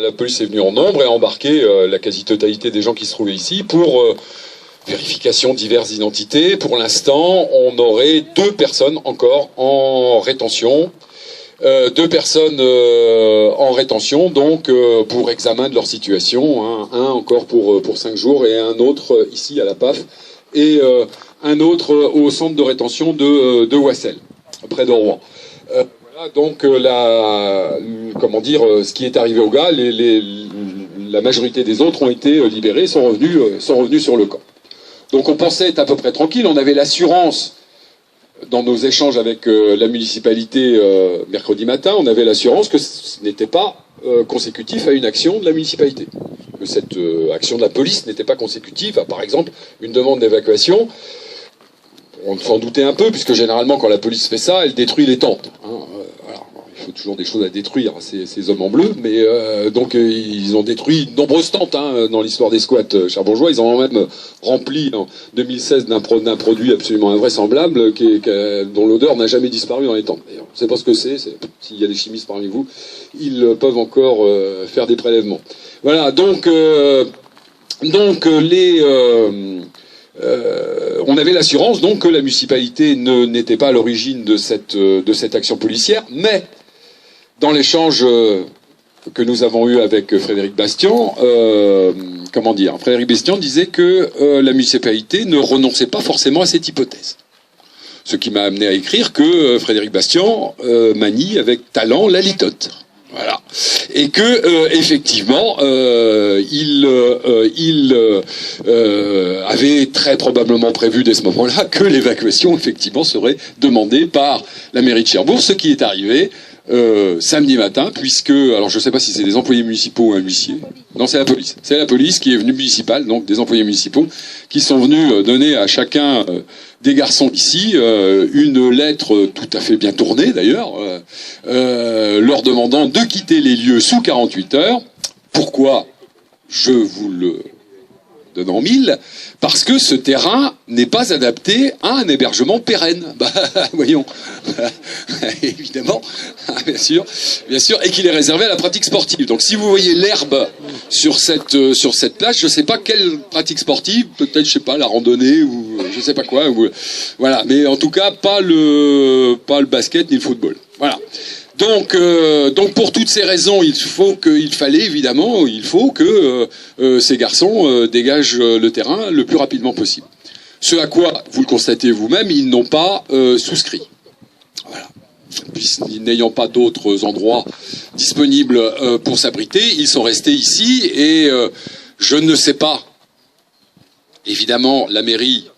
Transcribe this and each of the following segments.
La police est venue en nombre et a embarqué la quasi-totalité des gens qui se trouvaient ici pour vérification diverses identités. Pour l'instant, on aurait 2 personnes encore en rétention. 2 personnes en rétention, donc pour examen de leur situation. Hein. Un encore pour 5 jours et un autre ici à la PAF et un autre au centre de rétention de Ouassel, près de Rouen. Donc ce qui est arrivé aux gars, la majorité des autres ont été libérés, sont revenus sur le camp. Donc on pensait être à peu près tranquille, on avait l'assurance, dans nos échanges avec la municipalité mercredi matin, on avait l'assurance que ce n'était pas consécutif à une action de la municipalité. Que cette action de la police n'était pas consécutive à, par exemple, une demande d'évacuation. On s'en doutait un peu, puisque généralement, quand la police fait ça, elle détruit les tentes. Hein, voilà. Il faut toujours des choses à détruire, ces hommes en bleu. Mais donc, ils ont détruit de nombreuses tentes dans l'histoire des squats cherbourgeois. Ils en ont même rempli en 2016 d'un produit absolument invraisemblable, dont l'odeur n'a jamais disparu dans les tentes. D'ailleurs, on ne sait pas ce que c'est. S'il y a des chimistes parmi vous, ils peuvent encore faire des prélèvements. Voilà. Donc on avait l'assurance donc que la municipalité n'était pas à l'origine de cette action policière, mais dans l'échange que nous avons eu avec Frédéric Bastian, Frédéric Bastian disait que la municipalité ne renonçait pas forcément à cette hypothèse. Ce qui m'a amené à écrire que Frédéric Bastian manie avec talent la litote. Voilà. Et que effectivement, il avait très probablement prévu dès ce moment-là que l'évacuation effectivement serait demandée par la mairie de Cherbourg, ce qui est arrivé samedi matin, puisque, alors je ne sais pas si c'est des employés municipaux ou un huissier. Non, c'est la police. C'est la police qui est venue municipale, donc des employés municipaux, qui sont venus donner à chacun des garçons ici une lettre tout à fait bien tournée d'ailleurs, leur demandant de quitter les lieux sous 48 heures. Pourquoi? Je vous le donne en mille. Parce que ce terrain n'est pas adapté à un hébergement pérenne. Voyons. Évidemment, bien sûr, et qu'il est réservé à la pratique sportive. Donc si vous voyez l'herbe sur cette plage, je sais pas quelle pratique sportive, peut-être, je sais pas, la randonnée ou je sais pas quoi, voilà, mais en tout cas pas le basket ni le football. Voilà. Donc pour toutes ces raisons, il faut que ces garçons dégagent le terrain le plus rapidement possible. Ce à quoi, vous le constatez vous-même, ils n'ont pas souscrit. Voilà. N'ayant pas d'autres endroits disponibles pour s'abriter, ils sont restés ici et je ne sais pas. Évidemment, la mairie,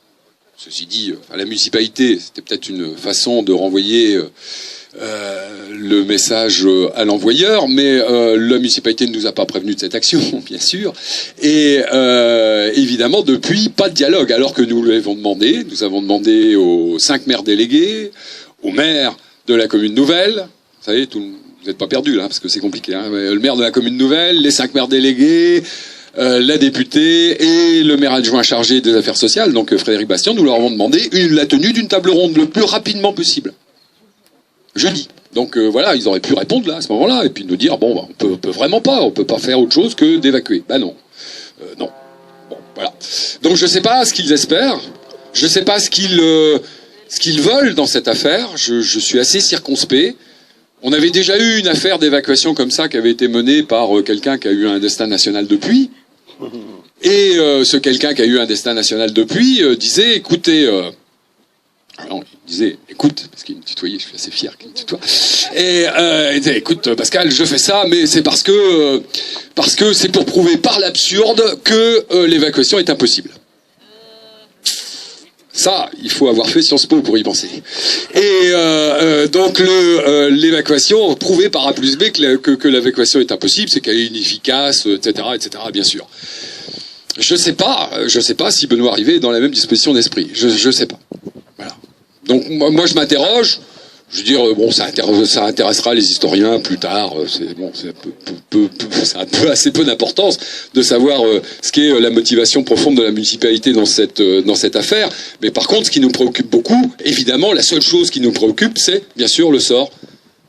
ceci dit, la municipalité, c'était peut-être une façon de renvoyer le message à l'envoyeur, mais la municipalité ne nous a pas prévenu de cette action, bien sûr, et évidemment depuis pas de dialogue, alors que nous l'avons demandé. Nous avons demandé aux 5 maires délégués, au maire de la commune nouvelle, vous savez, vous n'êtes pas perdus là, parce que c'est compliqué, hein, le maire de la commune nouvelle, les 5 maires délégués, la députée et le maire adjoint chargé des affaires sociales, donc Frédéric Bastian. Nous leur avons demandé la tenue d'une table ronde le plus rapidement possible. Jeudi. Donc voilà, ils auraient pu répondre là à ce moment-là et puis nous dire on peut vraiment pas, on peut pas faire autre chose que d'évacuer. Non, non. Bon, voilà. Donc je sais pas ce qu'ils espèrent, je sais pas ce qu'ils veulent dans cette affaire. Je suis assez circonspect. On avait déjà eu une affaire d'évacuation comme ça qui avait été menée par quelqu'un qui a eu un destin national depuis. Et ce quelqu'un qui a eu un destin national depuis disait écoutez. Alors, il disait, écoute, parce qu'il me tutoyait, je suis assez fier qu'il me tutoie. Et il disait, écoute, Pascal, je fais ça, mais c'est parce que c'est pour prouver par l'absurde que l'évacuation est impossible. Ça, il faut avoir fait Sciences Po pour y penser. Et donc l'évacuation, prouver par A plus B que l'évacuation est impossible, c'est qu'elle est inefficace, etc., bien sûr. Je sais pas si Benoît Rivet est dans la même disposition d'esprit. Je sais pas. Voilà. Donc moi je m'interroge. Je veux dire, ça intéressera les historiens plus tard. Ça a assez peu d'importance de savoir ce qu'est la motivation profonde de la municipalité dans cette affaire. Mais par contre, ce qui nous préoccupe beaucoup, évidemment, la seule chose qui nous préoccupe, c'est bien sûr le sort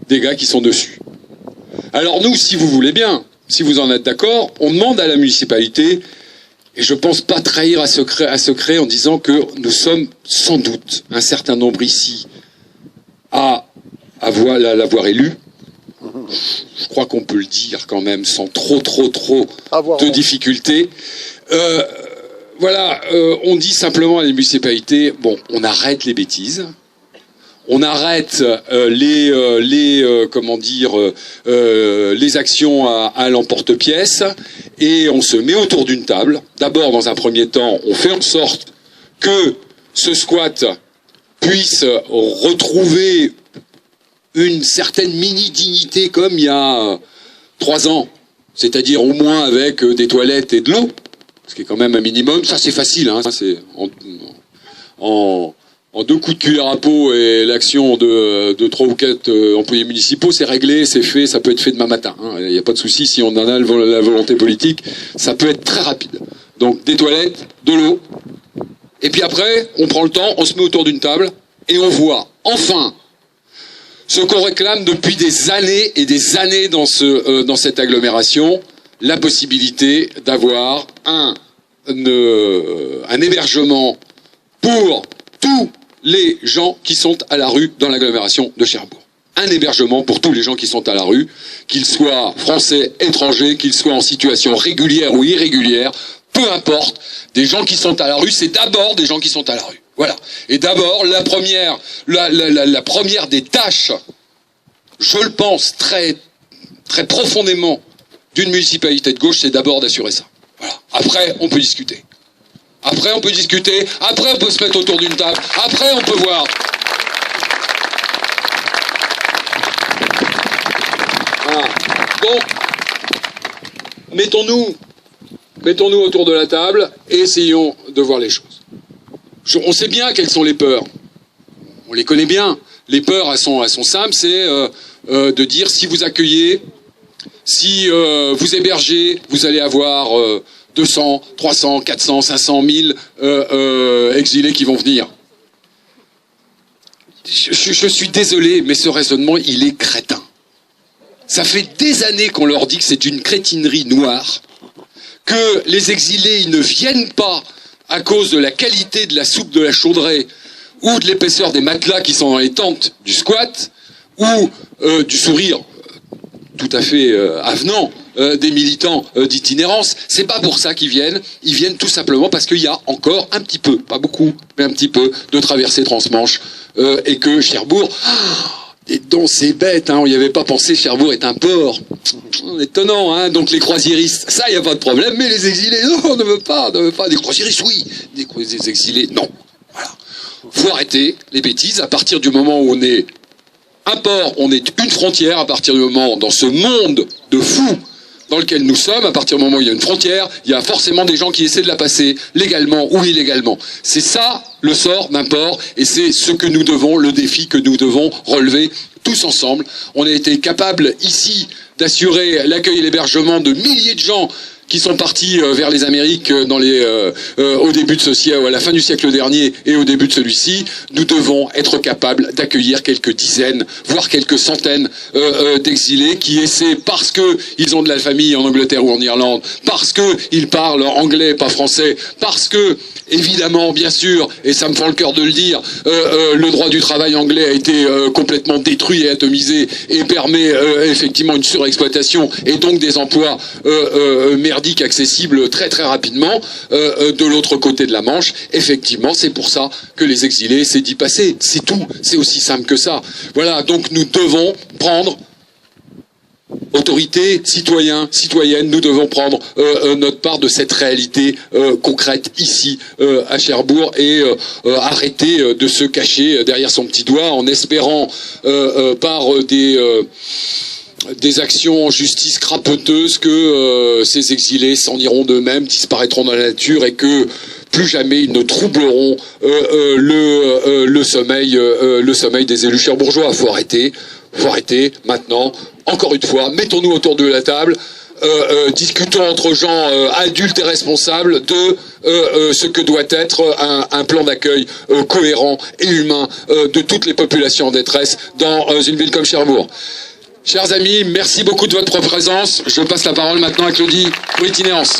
des gars qui sont dessus. Alors nous, si vous voulez bien, si vous en êtes d'accord, on demande à la municipalité, et je pense pas trahir à secret en disant que nous sommes sans doute un certain nombre ici à l'avoir élu. Je crois qu'on peut le dire quand même sans trop de difficultés. Voilà, on dit simplement à la municipalité, bon, on arrête les bêtises. On arrête les actions à l'emporte-pièce et on se met autour d'une table. D'abord, dans un premier temps, on fait en sorte que ce squat puisse retrouver une certaine mini-dignité comme il y a 3 ans, c'est-à-dire au moins avec des toilettes et de l'eau, ce qui est quand même un minimum. Ça, c'est facile, hein, c'est en 2 coups de cuillère à peau et l'action de 3 ou 4 employés municipaux, c'est réglé, c'est fait, ça peut être fait demain matin. Il n'y a pas de souci, si on en a la volonté politique, ça peut être très rapide. Donc des toilettes, de l'eau, et puis après, on prend le temps, on se met autour d'une table, et on voit enfin ce qu'on réclame depuis des années et des années dans cette agglomération, la possibilité d'avoir un hébergement pour tous les gens qui sont à la rue dans l'agglomération de Cherbourg. Un hébergement pour tous les gens qui sont à la rue, qu'ils soient français, étrangers, qu'ils soient en situation régulière ou irrégulière, peu importe, des gens qui sont à la rue, c'est d'abord des gens qui sont à la rue. Voilà. Et d'abord, la première des tâches, je le pense très profondément, d'une municipalité de gauche, c'est d'abord d'assurer ça. Voilà. Après, on peut discuter. Après, on peut discuter. Après, on peut se mettre autour d'une table. Après, on peut voir. Voilà. Donc, mettons-nous autour de la table et essayons de voir les choses. On sait bien quelles sont les peurs. On les connaît bien. Les peurs, elles sont simples. C'est de dire si vous accueillez, si vous hébergez, vous allez avoir 200, 300, 400, 500 000 exilés qui vont venir. Je suis désolé, mais ce raisonnement, il est crétin. Ça fait des années qu'on leur dit que c'est une crétinerie noire, que les exilés, ils ne viennent pas à cause de la qualité de la soupe de la Chaudrée ou de l'épaisseur des matelas qui sont dans les tentes du squat ou du sourire tout à fait avenant des militants d'itinérance. C'est pas pour ça qu'ils viennent. Ils viennent tout simplement parce qu'il y a encore un petit peu, pas beaucoup, mais un petit peu de traversée transmanche et que Cherbourg... Et donc c'est bête, hein, on n'y avait pas pensé, Cherbourg est un port. Étonnant, hein, donc les croisiéristes, ça, il n'y a pas de problème, mais les exilés, non, on ne veut pas. Des croisiéristes, oui, des exilés, non. Voilà. Faut arrêter les bêtises, à partir du moment où on est un port, on est une frontière, à partir du moment, dans ce monde de fous dans lequel nous sommes, à partir du moment où il y a une frontière, il y a forcément des gens qui essaient de la passer, légalement ou illégalement. C'est ça le sort d'un port, et c'est ce que nous devons, le défi que nous devons relever tous ensemble. On a été capable ici d'assurer l'accueil et l'hébergement de milliers de gens qui sont partis vers les Amériques au début de ce siècle, à la fin du siècle dernier et au début de celui-ci. Nous devons être capables d'accueillir quelques dizaines, voire quelques centaines d'exilés qui essaient, parce que ils ont de la famille en Angleterre ou en Irlande, parce que ils parlent anglais, pas français, parce que évidemment, bien sûr, et ça me fend le cœur de le dire, le droit du travail anglais a été complètement détruit et atomisé et permet effectivement une surexploitation et donc des emplois merdiques accessibles très très rapidement de l'autre côté de la Manche. Effectivement, c'est pour ça que les exilés, c'est d'y passer. C'est tout. C'est aussi simple que ça. Voilà, donc nous devons prendre... Autorités, citoyens, citoyennes, nous devons prendre notre part de cette réalité concrète ici à Cherbourg et arrêter de se cacher derrière son petit doigt en espérant par des actions en justice crapoteuses que ces exilés s'en iront d'eux-mêmes, disparaîtront dans la nature et que plus jamais ils ne troubleront le sommeil des élus cherbourgeois. Faut arrêter maintenant. Encore une fois, mettons-nous autour de la table, discutons entre gens adultes et responsables de ce que doit être un plan d'accueil cohérent et humain de toutes les populations en détresse dans une ville comme Cherbourg. Chers amis, merci beaucoup de votre présence. Je passe la parole maintenant à Claudie pour Itinérance.